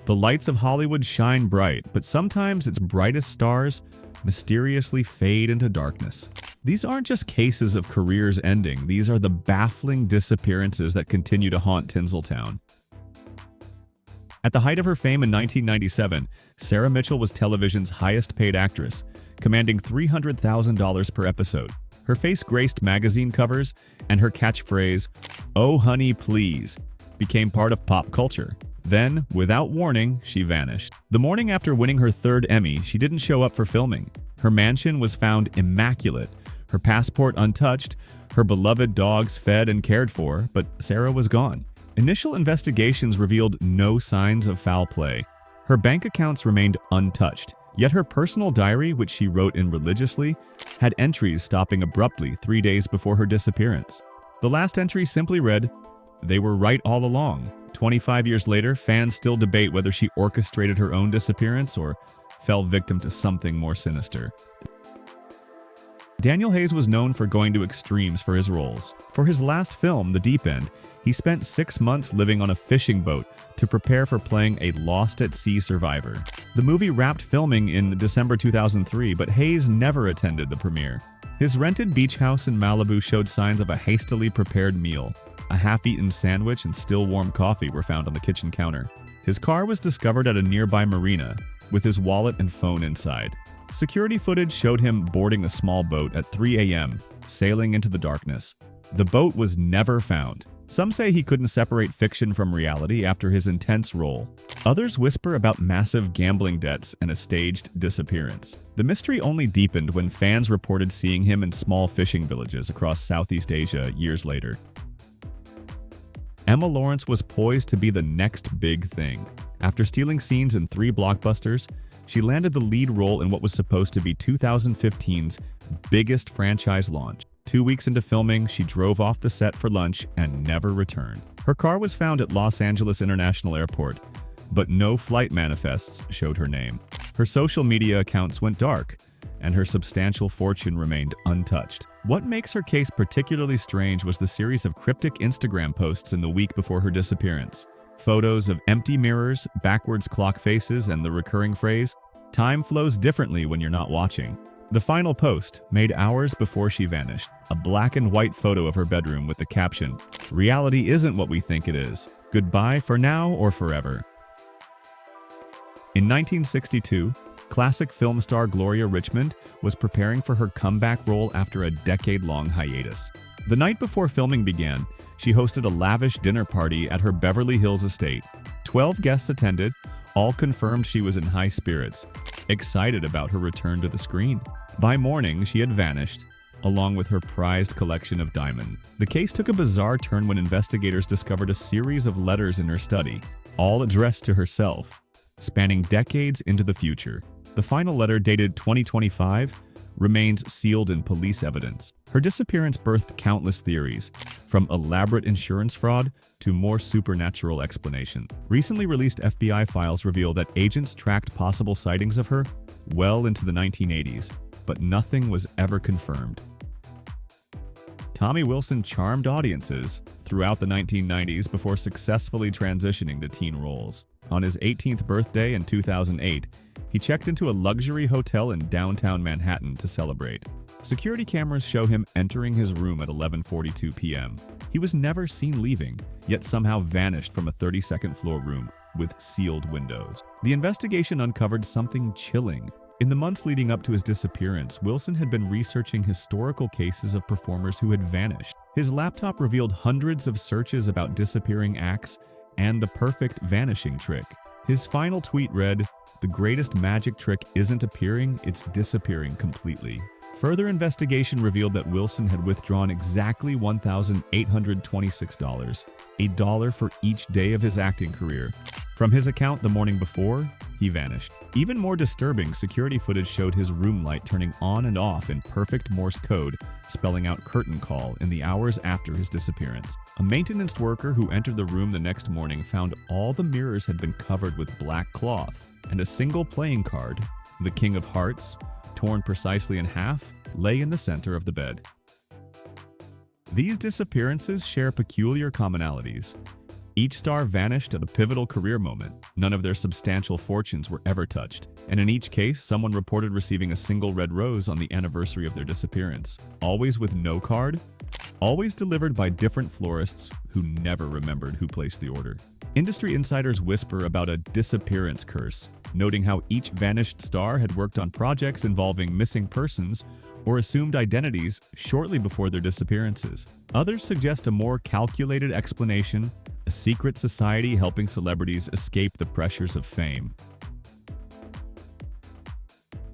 The lights of Hollywood shine bright, but sometimes its brightest stars mysteriously fade into darkness. These aren't just cases of careers ending, these are the baffling disappearances that continue to haunt Tinseltown. At the height of her fame in 1997, Sarah Mitchell was television's highest-paid actress, commanding $300,000 per episode. Her face graced magazine covers, and her catchphrase, "Oh honey, please," became part of pop culture. Then, without warning, she vanished. The morning after winning her third Emmy, she didn't show up for filming. Her mansion was found immaculate, her passport untouched, her beloved dogs fed and cared for, but Sarah was gone. Initial investigations revealed no signs of foul play. Her bank accounts remained untouched, yet her personal diary, which she wrote in religiously, had entries stopping abruptly 3 days before her disappearance. The last entry simply read, "They were right all along." 25 years later, fans still debate whether she orchestrated her own disappearance or fell victim to something more sinister. Daniel Hayes was known for going to extremes for his roles. For his last film, The Deep End, he spent 6 months living on a fishing boat to prepare for playing a lost-at-sea survivor. The movie wrapped filming in December 2003, but Hayes never attended the premiere. His rented beach house in Malibu showed signs of a hastily prepared meal. A half-eaten sandwich and still warm coffee were found on the kitchen counter. His car was discovered at a nearby marina, with his wallet and phone inside. Security footage showed him boarding a small boat at 3 a.m., sailing into the darkness. The boat was never found. Some say he couldn't separate fiction from reality after his intense role. Others whisper about massive gambling debts and a staged disappearance. The mystery only deepened when fans reported seeing him in small fishing villages across Southeast Asia years later. Emma Lawrence was poised to be the next big thing. After stealing scenes in 3 blockbusters, she landed the lead role in what was supposed to be 2015's biggest franchise launch. 2 weeks into filming, she drove off the set for lunch and never returned. Her car was found at Los Angeles International Airport, but no flight manifests showed her name. Her social media accounts went dark, and her substantial fortune remained untouched. What makes her case particularly strange was the series of cryptic Instagram posts in the week before her disappearance. Photos of empty mirrors, backwards clock faces, and the recurring phrase, "Time flows differently when you're not watching." The final post, made hours before she vanished, a black and white photo of her bedroom with the caption, "Reality isn't what we think it is. Goodbye for now or forever." In 1962, classic film star Gloria Richmond was preparing for her comeback role after a decade-long hiatus. The night before filming began, she hosted a lavish dinner party at her Beverly Hills estate. 12 guests attended, all confirmed she was in high spirits, excited about her return to the screen. By morning, she had vanished, along with her prized collection of diamonds. The case took a bizarre turn when investigators discovered a series of letters in her study, all addressed to herself, spanning decades into the future. The final letter, dated 2025, remains sealed in police evidence. Her disappearance birthed countless theories, from elaborate insurance fraud to more supernatural explanation. Recently released FBI files reveal that agents tracked possible sightings of her well into the 1980s, but nothing was ever confirmed. Tommy Wilson charmed audiences throughout the 1990s before successfully transitioning to teen roles. On his 18th birthday in 2008, he checked into a luxury hotel in downtown Manhattan to celebrate. Security cameras show him entering his room at 11:42 p.m. He was never seen leaving, yet somehow vanished from a 32nd floor room with sealed windows. The investigation uncovered something chilling. In the months leading up to his disappearance, Wilson had been researching historical cases of performers who had vanished. His laptop revealed hundreds of searches about disappearing acts and the perfect vanishing trick. His final tweet read, "The greatest magic trick isn't appearing, it's disappearing completely." Further investigation revealed that Wilson had withdrawn exactly $1,826, $1 for each day of his acting career. From his account the morning before, he vanished. Even more disturbing, security footage showed his room light turning on and off in perfect Morse code, spelling out curtain call in the hours after his disappearance. A maintenance worker who entered the room the next morning found all the mirrors had been covered with black cloth, and a single playing card, the King of Hearts, torn precisely in half, lay in the center of the bed. These disappearances share peculiar commonalities. Each star vanished at a pivotal career moment. None of their substantial fortunes were ever touched. And in each case, someone reported receiving a single red rose on the anniversary of their disappearance. Always with no card? Always delivered by different florists who never remembered who placed the order. Industry insiders whisper about a disappearance curse, noting how each vanished star had worked on projects involving missing persons or assumed identities shortly before their disappearances. Others suggest a more calculated explanation, a secret society helping celebrities escape the pressures of fame.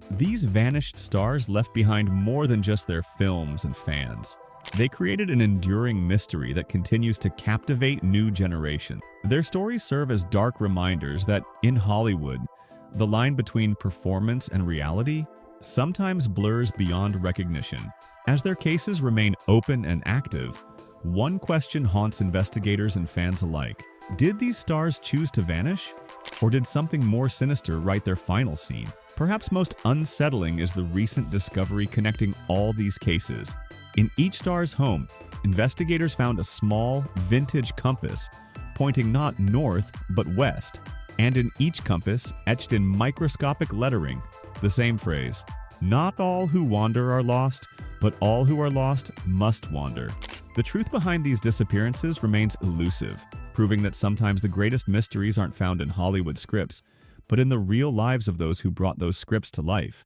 These vanished stars left behind more than just their films and fans. They created an enduring mystery that continues to captivate new generations. Their stories serve as dark reminders that, in Hollywood, the line between performance and reality sometimes blurs beyond recognition. As their cases remain open and active, one question haunts investigators and fans alike. Did these stars choose to vanish? Or did something more sinister write their final scene? Perhaps most unsettling is the recent discovery connecting all these cases. In each star's home, investigators found a small, vintage compass pointing not north but west, and in each compass, etched in microscopic lettering, the same phrase, "Not all who wander are lost, but all who are lost must wander." The truth behind these disappearances remains elusive, proving that sometimes the greatest mysteries aren't found in Hollywood scripts, but in the real lives of those who brought those scripts to life.